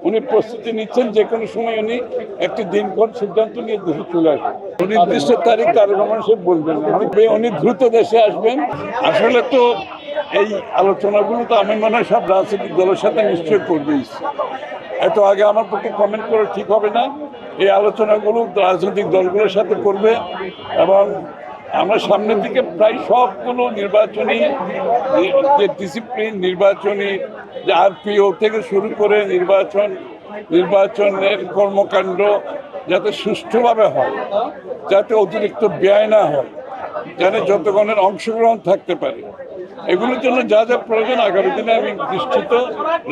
উনি প্রস্তুতি নিচ্ছেন, যে কোনো সময় উনি একটি দিনক্ষণ সিদ্ধান্ত নিয়ে দেশে চলে আসবেন। নির্দিষ্ট তারিখ তারেক রহমান সাহেব বলবেন না, উনি দ্রুত দেশে আসবেন। আসলে তো এই আলোচনাগুলো তো আমি মনে হয় সব রাজনৈতিক দলের সাথে নিশ্চয়ই করবেই। এত আগে আমার পক্ষে কমেন্ট করা ঠিক হবে না। এই আলোচনাগুলো রাজনৈতিক দলগুলোর সাথে করবে এবং আমরা সামনের দিকে প্রায় সবগুলো নির্বাচনী যে ডিসিপ্লিন, নির্বাচনী যে আরপিও থেকে শুরু করে নির্বাচনের কর্মকাণ্ড যাতে সুষ্ঠুভাবে হয়, যাতে অতিরিক্ত ব্যয় না হয়, যাতে যতক্ষণের অংশগ্রহণ থাকতে পারে, এগুলোর জন্য যা যা প্রয়োজন আগামী দিনে আমি নিশ্চিত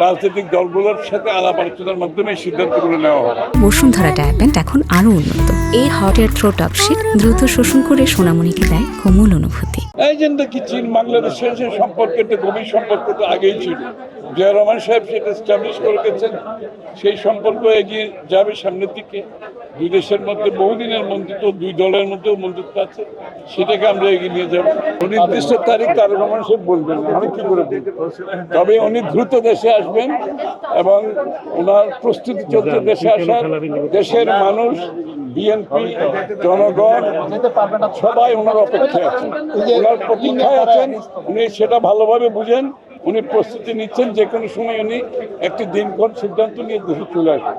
রাজনৈতিক দলগুলোর সাথে আলাপ আলোচনার মাধ্যমে এই সিদ্ধান্তগুলো নেওয়া হবে। বসুন্ধরা ডায়াপেন্ট এখন আরো উন্নত। এই hot air through top sheet দ্রুত শোষণ করে সোনামণিকে দেয় কোমল অনুভূতি। এই যে কি চীন বাংলাদেশের যে সম্পর্কটা, গভীর সম্পর্ক তো আগেই ছিল। জিয়া রহমান সাহেব সেটা এস্টাবলিশ করে গেছেন, সেই সম্পর্ক এগিয়ে যাবে সামনের দিকে। দুই দেশের মধ্যে বহুদিনের বন্ধুত্ব, দুই দলের মধ্যেও বন্ধুত্ব আছে, সেটাকে আমরা এগিয়ে নিয়ে যাবো। নির্দিষ্ট তারিখ তারেক রহমান সাহেব বলবেন না, আমি কি করে বলবো। তবে উনি দ্রুত দেশে আসবেন এবং ওনার প্রস্তুতি চলছে দেশে আসার। দেশের মানুষ, বিএনপি, জনগণ সবাই ওনার অপেক্ষায় আছেন, ওনার প্রতীক্ষায় আছেন। উনি সেটা ভালোভাবে বুঝেন, উনি প্রস্তুতি নিচ্ছেন, যে কোনো সময় উনি একটি দিনক্ষণ সিদ্ধান্ত নিয়ে দেশে চলে আসবেন।